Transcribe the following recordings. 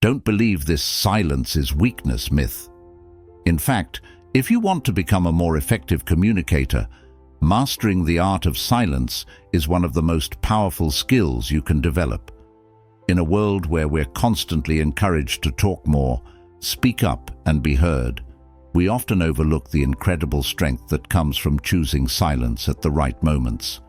Don't believe this silence is weakness myth. In fact, if you want to become a more effective communicator, mastering the art of silence is one of the most powerful skills you can develop. In a world where we're constantly encouraged to talk more, speak up and be heard, we often overlook the incredible strength that comes from choosing silence at the right moments.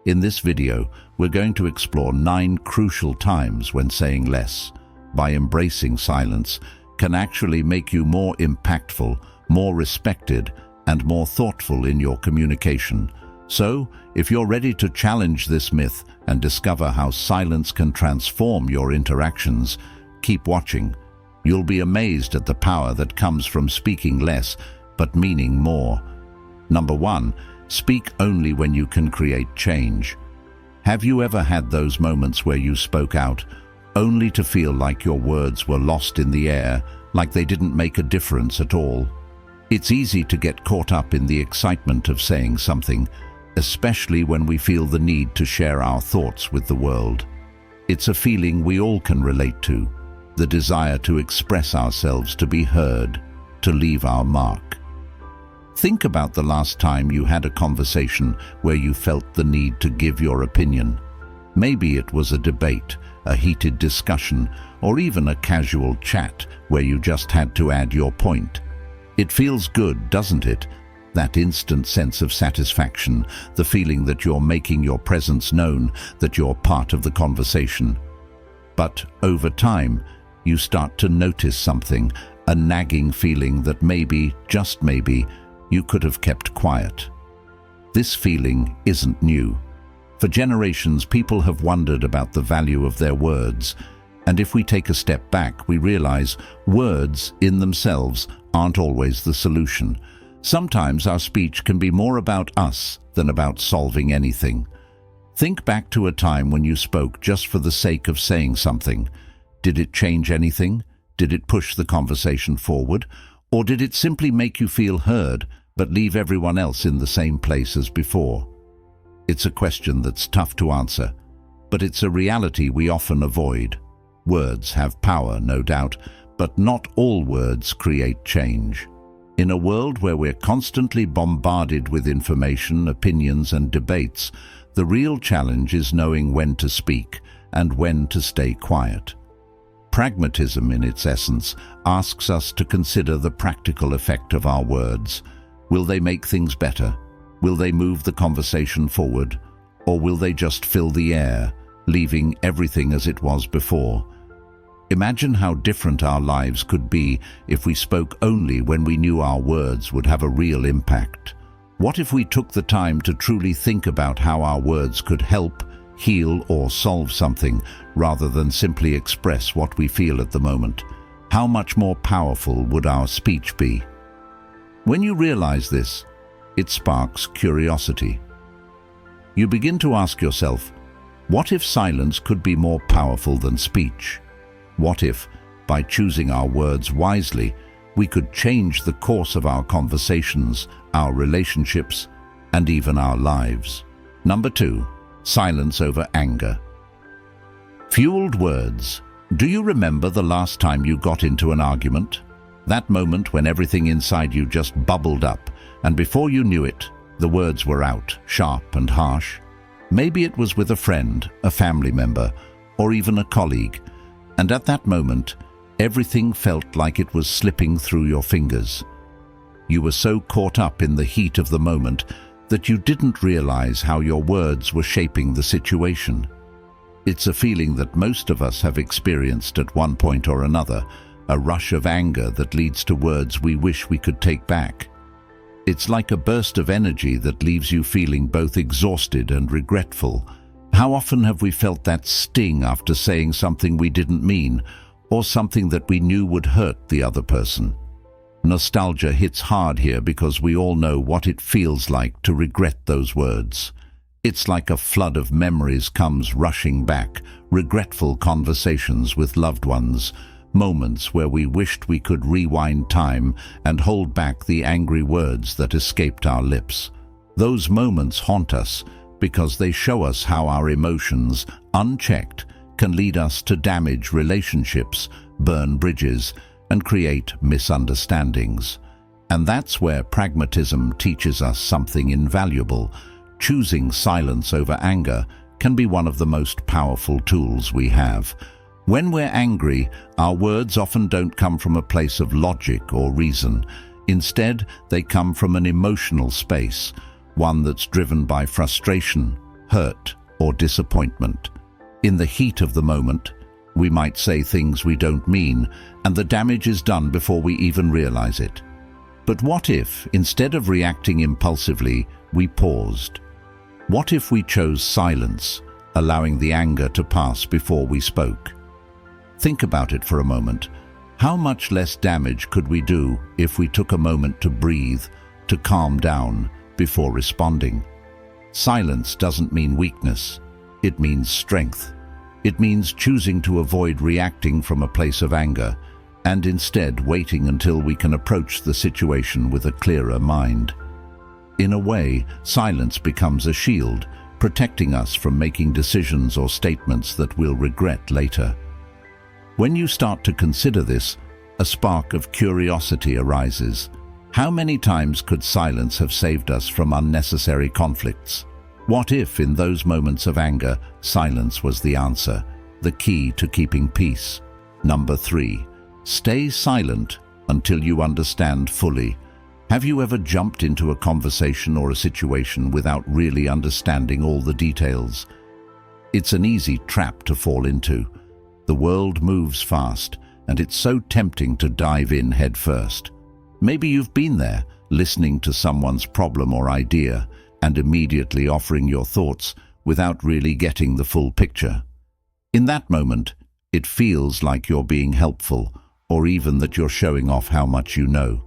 In this video, we're going to explore 9 crucial times when saying less, by embracing silence, can actually make you more impactful, more respected, and more thoughtful in your communication. So, if you're ready to challenge this myth and discover how silence can transform your interactions, keep watching. You'll be amazed at the power that comes from speaking less, but meaning more. Number 1, speak only when you can create change. Have you ever had those moments where you spoke out, only to feel like your words were lost in the air, like they didn't make a difference at all? It's easy to get caught up in the excitement of saying something, especially when we feel the need to share our thoughts with the world. It's a feeling we all can relate to, the desire to express ourselves, to be heard, to leave our mark. Think about the last time you had a conversation where you felt the need to give your opinion. Maybe it was a debate, a heated discussion, or even a casual chat where you just had to add your point. It feels good, doesn't it? That instant sense of satisfaction, the feeling that you're making your presence known, that you're part of the conversation. But over time, you start to notice something, a nagging feeling that maybe, just maybe, you could have kept quiet. This feeling isn't new. For generations, people have wondered about the value of their words, and if we take a step back, we realize words in themselves aren't always the solution. Sometimes our speech can be more about us than about solving anything. Think back to a time when you spoke just for the sake of saying something. Did it change anything? Did it push the conversation forward? Or did it simply make you feel heard, but leave everyone else in the same place as before? It's a question that's tough to answer, but it's a reality we often avoid. Words have power, no doubt, but not all words create change. In a world where we're constantly bombarded with information, opinions, and debates, the real challenge is knowing when to speak and when to stay quiet. Pragmatism, in its essence, asks us to consider the practical effect of our words. Will they make things better? Will they move the conversation forward? Or will they just fill the air, leaving everything as it was before? Imagine how different our lives could be if we spoke only when we knew our words would have a real impact. What if we took the time to truly think about how our words could help, heal, or solve something, rather than simply express what we feel at the moment? How much more powerful would our speech be? When you realize this, it sparks curiosity. You begin to ask yourself, what if silence could be more powerful than speech? What if, by choosing our words wisely, we could change the course of our conversations, our relationships, and even our lives? Number 2, silence over anger. Fueled words. Do you remember the last time you got into an argument? That moment when everything inside you just bubbled up, and before you knew it, the words were out, sharp and harsh. Maybe it was with a friend, a family member, or even a colleague. And at that moment, everything felt like it was slipping through your fingers. You were so caught up in the heat of the moment that you didn't realize how your words were shaping the situation. It's a feeling that most of us have experienced at one point or another, a rush of anger that leads to words we wish we could take back. It's like a burst of energy that leaves you feeling both exhausted and regretful. How often have we felt that sting after saying something we didn't mean, or something that we knew would hurt the other person? Nostalgia hits hard here because we all know what it feels like to regret those words. It's like a flood of memories comes rushing back, regretful conversations with loved ones, moments where we wished we could rewind time and hold back the angry words that escaped our lips. Those moments haunt us because they show us how our emotions, unchecked, can lead us to damage relationships, burn bridges, and create misunderstandings. And that's where pragmatism teaches us something invaluable. Choosing silence over anger can be one of the most powerful tools we have. When we're angry, our words often don't come from a place of logic or reason. Instead, they come from an emotional space, one that's driven by frustration, hurt, or disappointment. In the heat of the moment, we might say things we don't mean, and the damage is done before we even realize it. But what if, instead of reacting impulsively, we paused? What if we chose silence, allowing the anger to pass before we spoke? Think about it for a moment. How much less damage could we do if we took a moment to breathe, to calm down before responding? Silence doesn't mean weakness. It means strength. It means choosing to avoid reacting from a place of anger and instead waiting until we can approach the situation with a clearer mind. In a way, silence becomes a shield, protecting us from making decisions or statements that we'll regret later. When you start to consider this, a spark of curiosity arises. How many times could silence have saved us from unnecessary conflicts? What if, in those moments of anger, silence was the answer, the key to keeping peace? Number 3. Stay silent until you understand fully. Have you ever jumped into a conversation or a situation without really understanding all the details? It's an easy trap to fall into. The world moves fast, and it's so tempting to dive in head first. Maybe you've been there, listening to someone's problem or idea, and immediately offering your thoughts without really getting the full picture. In that moment, it feels like you're being helpful, or even that you're showing off how much you know.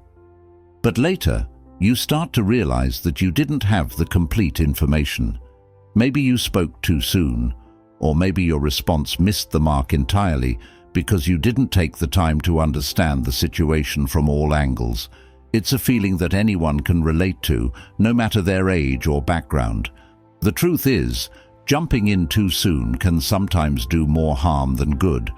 But later, you start to realize that you didn't have the complete information. Maybe you spoke too soon, or maybe your response missed the mark entirely because you didn't take the time to understand the situation from all angles. It's a feeling that anyone can relate to, no matter their age or background. The truth is, jumping in too soon can sometimes do more harm than good.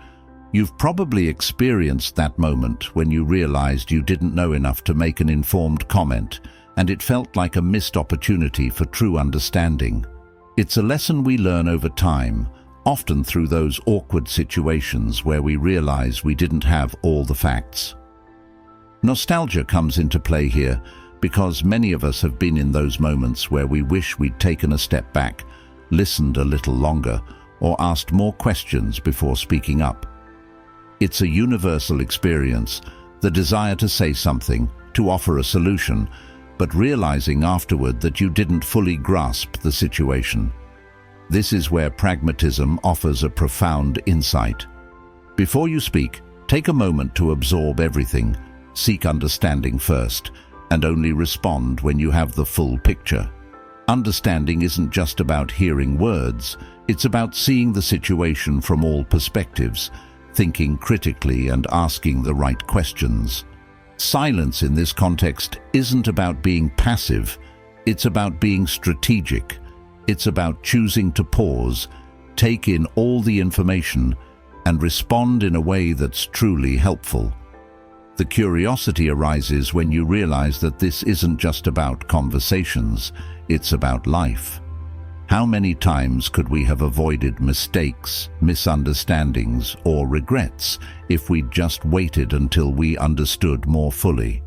You've probably experienced that moment when you realized you didn't know enough to make an informed comment, and it felt like a missed opportunity for true understanding. It's a lesson we learn over time, often through those awkward situations where we realize we didn't have all the facts. Nostalgia comes into play here because many of us have been in those moments where we wish we'd taken a step back, listened a little longer, or asked more questions before speaking up. It's a universal experience, the desire to say something, to offer a solution, but realizing afterward that you didn't fully grasp the situation. This is where pragmatism offers a profound insight. Before you speak, take a moment to absorb everything. Seek understanding first, and only respond when you have the full picture. Understanding isn't just about hearing words, it's about seeing the situation from all perspectives, thinking critically and asking the right questions. Silence in this context isn't about being passive, it's about being strategic. It's about choosing to pause, take in all the information, and respond in a way that's truly helpful. The curiosity arises when you realize that this isn't just about conversations, it's about life. How many times could we have avoided mistakes, misunderstandings, or regrets if we'd just waited until we understood more fully?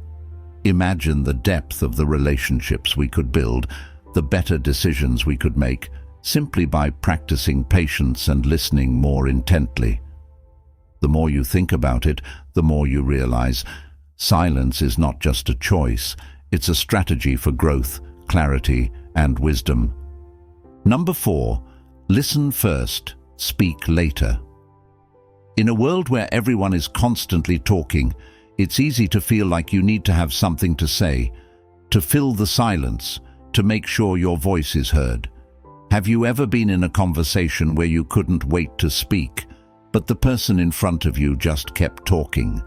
Imagine the depth of the relationships we could build, the better decisions we could make, simply by practicing patience and listening more intently. The more you think about it, the more you realize silence is not just a choice, it's a strategy for growth, clarity, and wisdom. Number 4, listen first, speak later. In a world where everyone is constantly talking, it's easy to feel like you need to have something to say, to fill the silence, to make sure your voice is heard. Have you ever been in a conversation where you couldn't wait to speak, but the person in front of you just kept talking,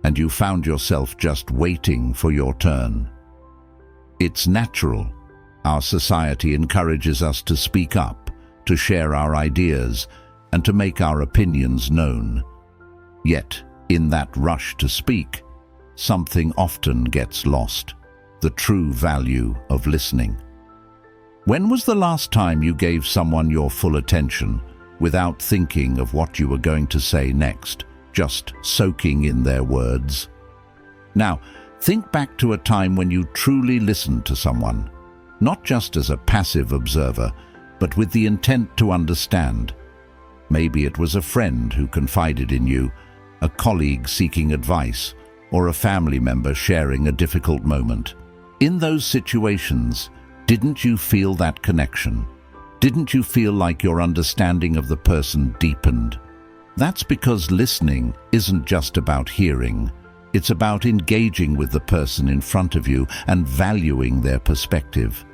and you found yourself just waiting for your turn? It's natural. Our society encourages us to speak up, to share our ideas, and to make our opinions known. Yet, In that rush to speak, something often gets lost: the true value of listening. When was the last time you gave someone your full attention without thinking of what you were going to say next, just soaking in their words? Now, think back to a time when you truly listened to someone, not just as a passive observer, but with the intent to understand. Maybe it was a friend who confided in you, a colleague seeking advice, or a family member sharing a difficult moment. In those situations, didn't you feel that connection? Didn't you feel like your understanding of the person deepened? That's because listening isn't just about hearing. It's about engaging with the person in front of you and valuing their perspective.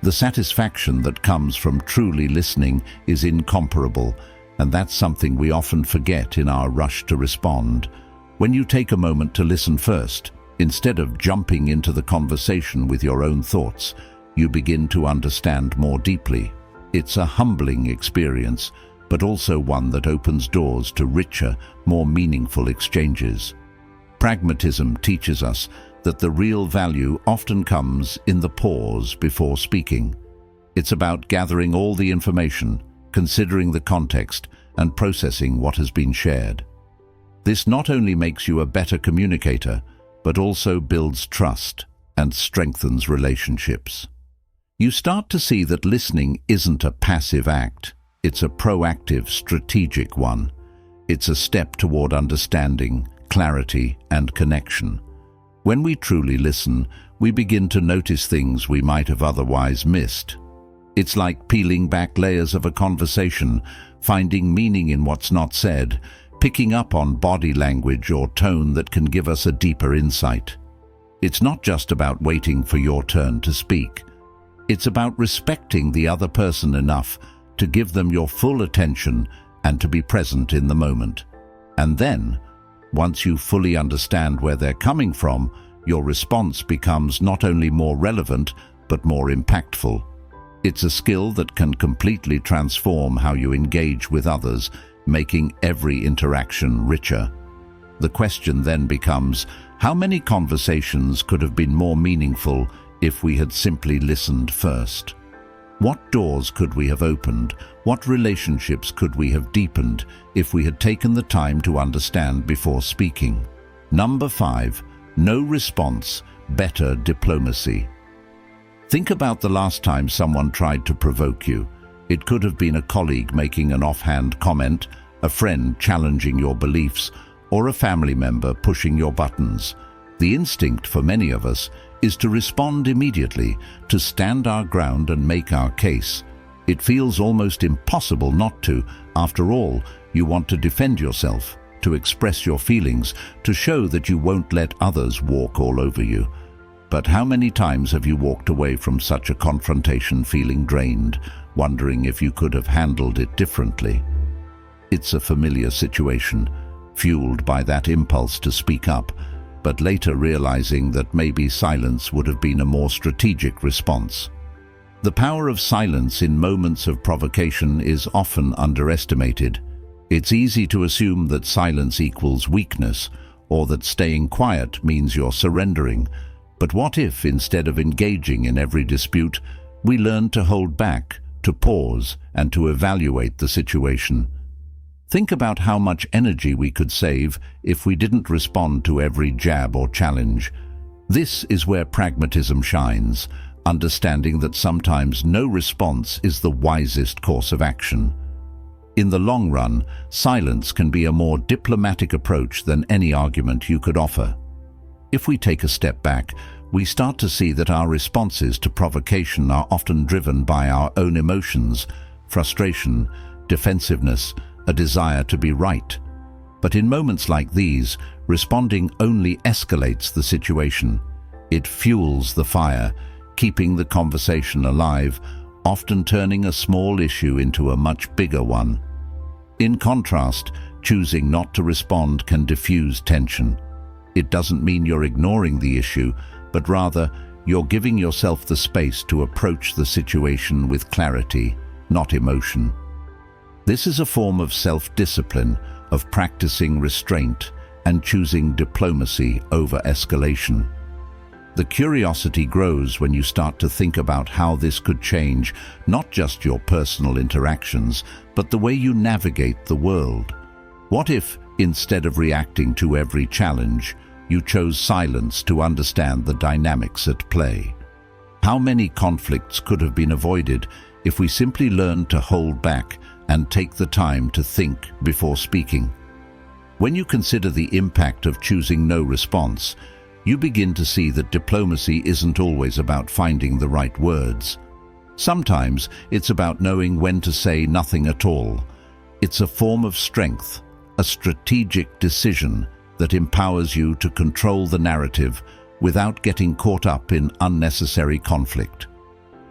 The satisfaction that comes from truly listening is incomparable, and that's something we often forget in our rush to respond. When you take a moment to listen first, instead of jumping into the conversation with your own thoughts, you begin to understand more deeply. It's a humbling experience, but also one that opens doors to richer, more meaningful exchanges. Pragmatism teaches us that the real value often comes in the pause before speaking. It's about gathering all the information, considering the context, and processing what has been shared. This not only makes you a better communicator, but also builds trust and strengthens relationships. You start to see that listening isn't a passive act. It's a proactive, strategic one. It's a step toward understanding, clarity, and connection. When we truly listen, we begin to notice things we might have otherwise missed. It's like peeling back layers of a conversation, finding meaning in what's not said, picking up on body language or tone that can give us a deeper insight. It's not just about waiting for your turn to speak. It's about respecting the other person enough to give them your full attention and to be present in the moment. And then, once you fully understand where they're coming from, your response becomes not only more relevant, but more impactful. It's a skill that can completely transform how you engage with others, making every interaction richer. The question then becomes, how many conversations could have been more meaningful if we had simply listened first? What doors could we have opened? What relationships could we have deepened if we had taken the time to understand before speaking? Number 5, no response, better diplomacy. Think about the last time someone tried to provoke you. It could have been a colleague making an offhand comment, a friend challenging your beliefs, or a family member pushing your buttons. The instinct for many of us is to respond immediately, to stand our ground and make our case. It feels almost impossible not to. After all, you want to defend yourself, to express your feelings, to show that you won't let others walk all over you. But how many times have you walked away from such a confrontation feeling drained, wondering if you could have handled it differently? It's a familiar situation, fueled by that impulse to speak up, but later realizing that maybe silence would have been a more strategic response. The power of silence in moments of provocation is often underestimated. It's easy to assume that silence equals weakness, or that staying quiet means you're surrendering. But what if, instead of engaging in every dispute, we learned to hold back, to pause, and to evaluate the situation? Think about how much energy we could save if we didn't respond to every jab or challenge. This is where pragmatism shines, understanding that sometimes no response is the wisest course of action. In the long run, silence can be a more diplomatic approach than any argument you could offer. If we take a step back, we start to see that our responses to provocation are often driven by our own emotions, frustration, defensiveness, a desire to be right. But in moments like these, responding only escalates the situation. It fuels the fire, keeping the conversation alive, often turning a small issue into a much bigger one. In contrast, choosing not to respond can diffuse tension. It doesn't mean you're ignoring the issue, but rather you're giving yourself the space to approach the situation with clarity, not emotion. This is a form of self-discipline, of practicing restraint, and choosing diplomacy over escalation. The curiosity grows when you start to think about how this could change not just your personal interactions, but the way you navigate the world. What if, instead of reacting to every challenge, you chose silence to understand the dynamics at play? How many conflicts could have been avoided if we simply learned to hold back and take the time to think before speaking? When you consider the impact of choosing no response, you begin to see that diplomacy isn't always about finding the right words. Sometimes it's about knowing when to say nothing at all. It's a form of strength, a strategic decision that empowers you to control the narrative without getting caught up in unnecessary conflict.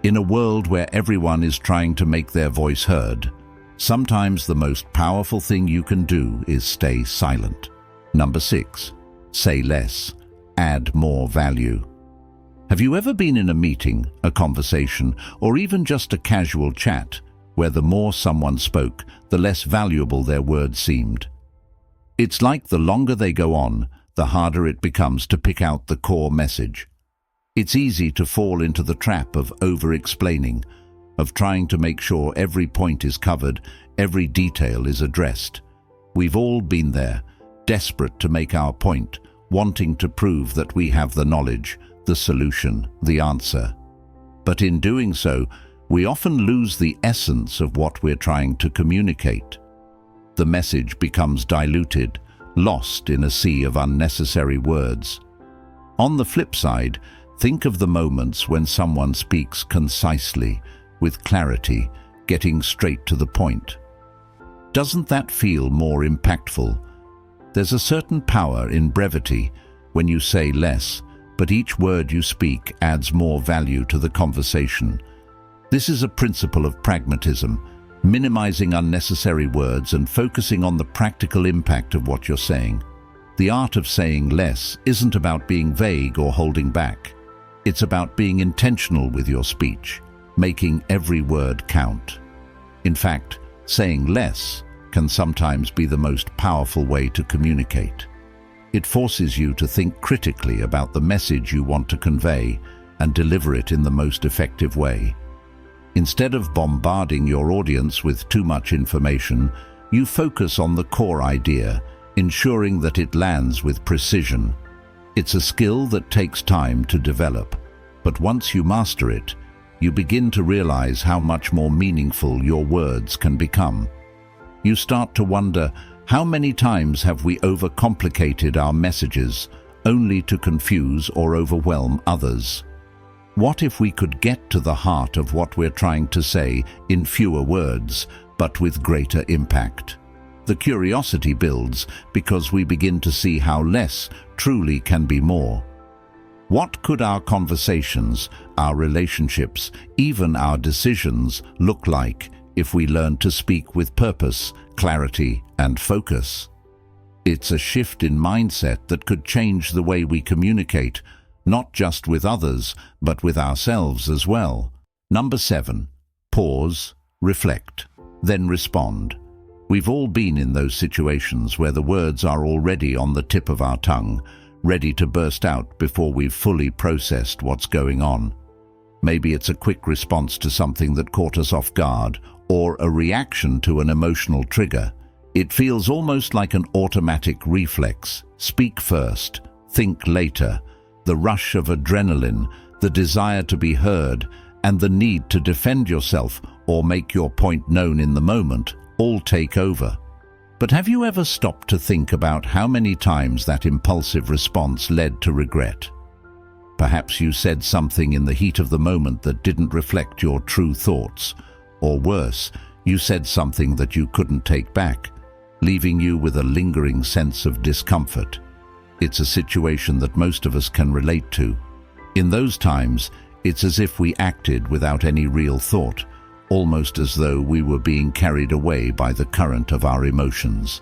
In a world where everyone is trying to make their voice heard, sometimes the most powerful thing you can do is stay silent. Number 6. Say less. Add more value. Have you ever been in a meeting, a conversation, or even just a casual chat, where the more someone spoke, the less valuable their words seemed? It's like the longer they go on, the harder it becomes to pick out the core message. It's easy to fall into the trap of over-explaining, of trying to make sure every point is covered, every detail is addressed. We've all been there, desperate to make our point, wanting to prove that we have the knowledge, the solution, the answer. But in doing so, we often lose the essence of what we're trying to communicate. The message becomes diluted, lost in a sea of unnecessary words. On the flip side, think of the moments when someone speaks concisely, with clarity, getting straight to the point. Doesn't that feel more impactful? There's a certain power in brevity when you say less, but each word you speak adds more value to the conversation. This is a principle of pragmatism, minimizing unnecessary words and focusing on the practical impact of what you're saying. The art of saying less isn't about being vague or holding back. It's about being intentional with your speech, making every word count. In fact, saying less can sometimes be the most powerful way to communicate. It forces you to think critically about the message you want to convey and deliver it in the most effective way. Instead of bombarding your audience with too much information, you focus on the core idea, ensuring that it lands with precision. It's a skill that takes time to develop, but once you master it, you begin to realize how much more meaningful your words can become. You start to wonder, how many times have we overcomplicated our messages only to confuse or overwhelm others? What if we could get to the heart of what we're trying to say in fewer words, but with greater impact? The curiosity builds because we begin to see how less truly can be more. What could our conversations, our relationships, even our decisions look like if we learn to speak with purpose, clarity, and focus? It's a shift in mindset that could change the way we communicate, not just with others, but with ourselves as well. Number 7. Pause, reflect, then respond. We've all been in those situations where the words are already on the tip of our tongue, ready to burst out before we've fully processed what's going on. Maybe it's a quick response to something that caught us off guard, or a reaction to an emotional trigger. It feels almost like an automatic reflex. Speak first, think later. The rush of adrenaline, the desire to be heard, and the need to defend yourself or make your point known in the moment all take over. But have you ever stopped to think about how many times that impulsive response led to regret? Perhaps you said something in the heat of the moment that didn't reflect your true thoughts. Or worse, you said something that you couldn't take back, leaving you with a lingering sense of discomfort. It's a situation that most of us can relate to. In those times, it's as if we acted without any real thought, almost as though we were being carried away by the current of our emotions.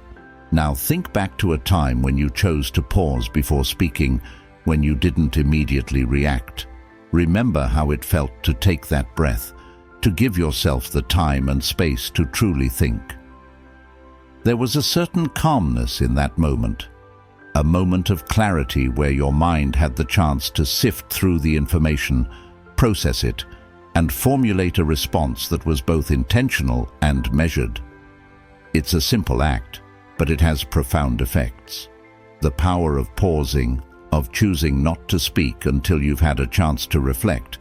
Now think back to a time when you chose to pause before speaking, when you didn't immediately react. Remember how it felt to take that breath, to give yourself the time and space to truly think. There was a certain calmness in that moment. a moment of clarity where your mind had the chance to sift through the information, process it, and formulate a response that was both intentional and measured. It's a simple act, but it has profound effects. The power of pausing, of choosing not to speak until you've had a chance to reflect,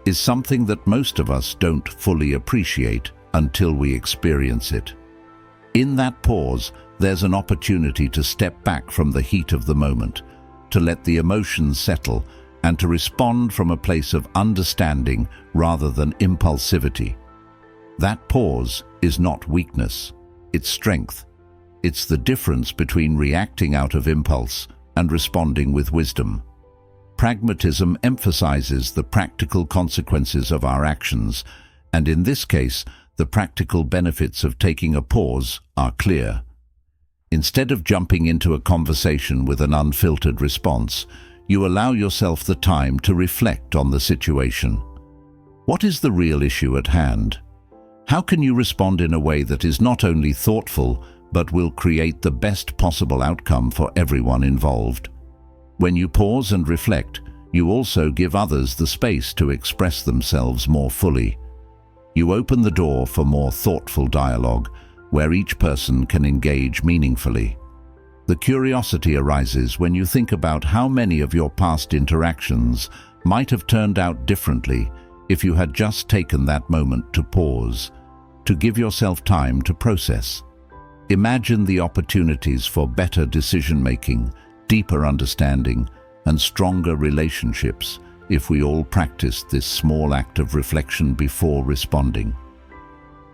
is something that most of us don't fully appreciate until we experience it. In that pause, there's an opportunity to step back from the heat of the moment, to let the emotions settle, and to respond from a place of understanding rather than impulsivity. That pause is not weakness, it's strength. It's the difference between reacting out of impulse and responding with wisdom. Pragmatism emphasizes the practical consequences of our actions, and in this case, the practical benefits of taking a pause are clear. Instead of jumping into a conversation with an unfiltered response, you allow yourself the time to reflect on the situation. What is the real issue at hand? How can you respond in a way that is not only thoughtful, but will create the best possible outcome for everyone involved? When you pause and reflect, you also give others the space to express themselves more fully. You open the door for more thoughtful dialogue, where each person can engage meaningfully. The curiosity arises when you think about how many of your past interactions might have turned out differently if you had just taken that moment to pause, to give yourself time to process. Imagine the opportunities for better decision-making, deeper understanding, and stronger relationships if we all practiced this small act of reflection before responding.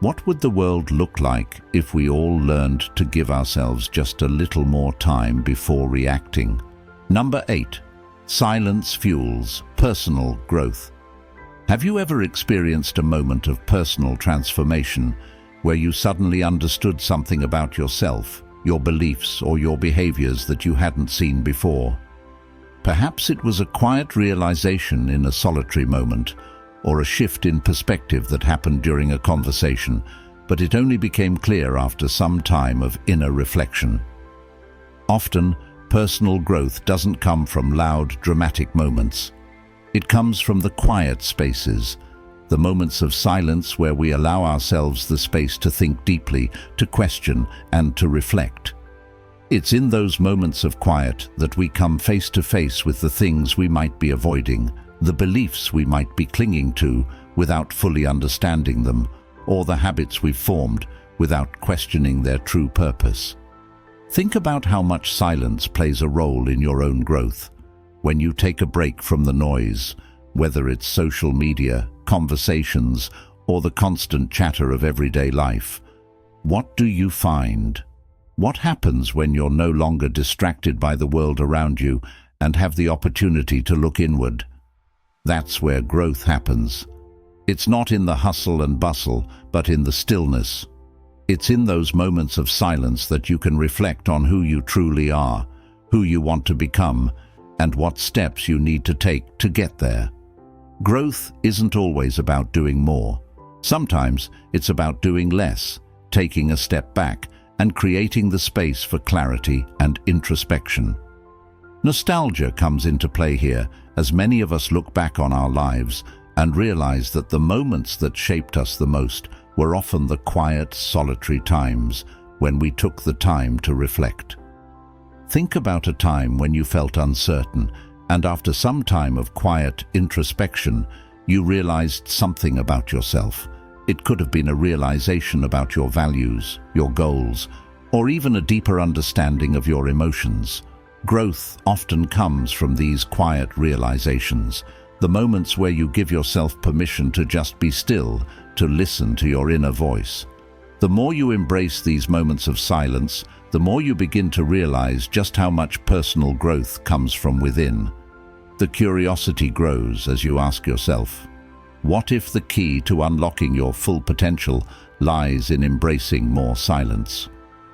What would the world look like if we all learned to give ourselves just a little more time before reacting? Number 8. Silence fuels personal growth. Have you ever experienced a moment of personal transformation where you suddenly understood something about yourself, your beliefs, or your behaviors that you hadn't seen before? Perhaps it was a quiet realization in a solitary moment, or a shift in perspective that happened during a conversation, but it only became clear after some time of inner reflection. Often, personal growth doesn't come from loud, dramatic moments. It comes from the quiet spaces, the moments of silence where we allow ourselves the space to think deeply, to question, and to reflect. It's in those moments of quiet that we come face to face with the things we might be avoiding, the beliefs we might be clinging to without fully understanding them, or the habits we've formed without questioning their true purpose. Think about how much silence plays a role in your own growth. When you take a break from the noise, whether it's social media, conversations, or the constant chatter of everyday life, what do you find? What happens when you're no longer distracted by the world around you and have the opportunity to look inward? That's where growth happens. It's not in the hustle and bustle, but in the stillness. It's in those moments of silence that you can reflect on who you truly are, who you want to become, and what steps you need to take to get there. Growth isn't always about doing more. Sometimes it's about doing less, taking a step back, and creating the space for clarity and introspection. Nostalgia comes into play here, as many of us look back on our lives and realize that the moments that shaped us the most were often the quiet, solitary times when we took the time to reflect. Think about a time when you felt uncertain, and after some time of quiet introspection, you realized something about yourself. It could have been a realization about your values, your goals, or even a deeper understanding of your emotions. Growth often comes from these quiet realizations, the moments where you give yourself permission to just be still, to listen to your inner voice. The more you embrace these moments of silence, the more you begin to realize just how much personal growth comes from within. The curiosity grows as you ask yourself, what if the key to unlocking your full potential lies in embracing more silence?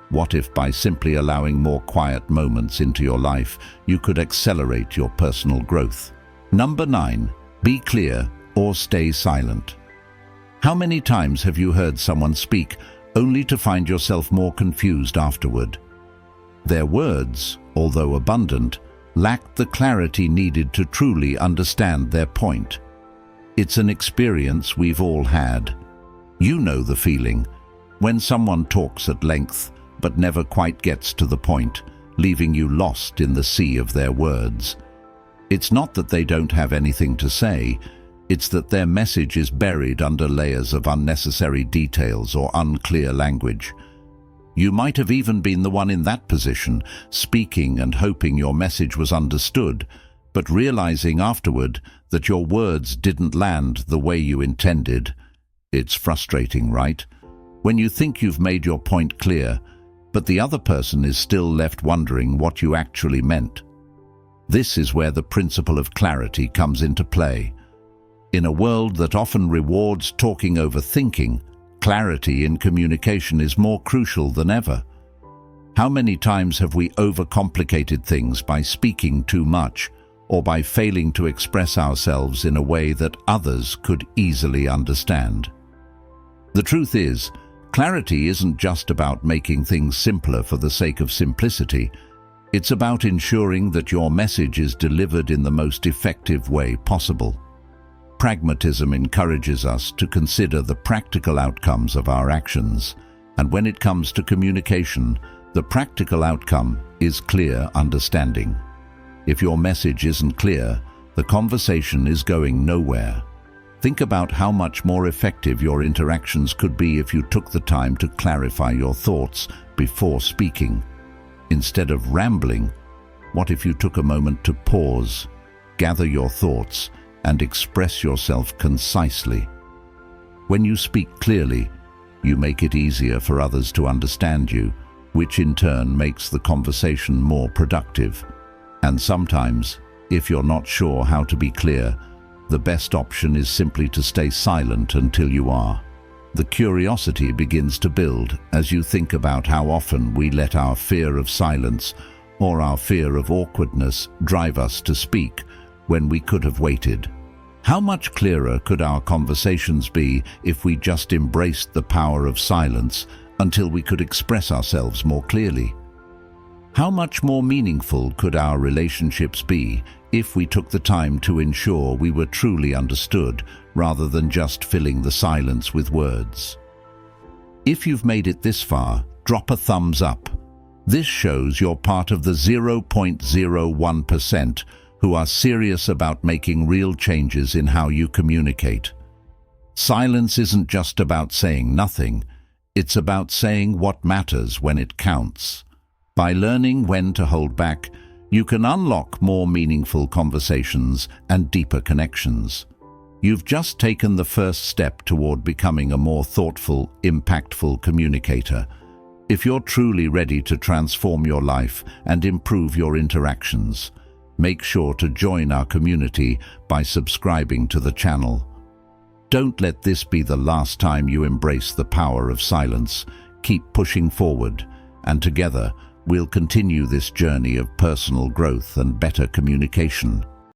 What if by simply allowing more quiet moments into your life, you could accelerate your personal growth? Number 9, be clear or stay silent. How many times have you heard someone speak only to find yourself more confused afterward? Their words, although abundant, lacked the clarity needed to truly understand their point. It's an experience we've all had. You know the feeling, when someone talks at length but never quite gets to the point, leaving you lost in the sea of their words. It's not that they don't have anything to say, it's that their message is buried under layers of unnecessary details or unclear language. You might have even been the one in that position, speaking and hoping your message was understood, but realizing afterward that your words didn't land the way you intended. It's frustrating, right? When you think you've made your point clear, but the other person is still left wondering what you actually meant. This is where the principle of clarity comes into play. In a world that often rewards talking over thinking, clarity in communication is more crucial than ever. How many times have we overcomplicated things by speaking too much, or by failing to express ourselves in a way that others could easily understand? The truth is, clarity isn't just about making things simpler for the sake of simplicity. It's about ensuring that your message is delivered in the most effective way possible. Pragmatism encourages us to consider the practical outcomes of our actions, and when it comes to communication, the practical outcome is clear understanding. If your message isn't clear, the conversation is going nowhere. Think about how much more effective your interactions could be if you took the time to clarify your thoughts before speaking. Instead of rambling, what if you took a moment to pause, gather your thoughts, and express yourself concisely? When you speak clearly, you make it easier for others to understand you, which in turn makes the conversation more productive. And sometimes, if you're not sure how to be clear, the best option is simply to stay silent until you are. The curiosity begins to build as you think about how often we let our fear of silence or our fear of awkwardness drive us to speak when we could have waited. How much clearer could our conversations be if we just embraced the power of silence until we could express ourselves more clearly? How much more meaningful could our relationships be if we took the time to ensure we were truly understood rather than just filling the silence with words? If you've made it this far, drop a thumbs up. This shows you're part of the 0.01% who are serious about making real changes in how you communicate. Silence isn't just about saying nothing, it's about saying what matters when it counts. By learning when to hold back, you can unlock more meaningful conversations and deeper connections. You've just taken the first step toward becoming a more thoughtful, impactful communicator. If you're truly ready to transform your life and improve your interactions, make sure to join our community by subscribing to the channel. Don't let this be the last time you embrace the power of silence. Keep pushing forward, and together, we'll continue this journey of personal growth and better communication.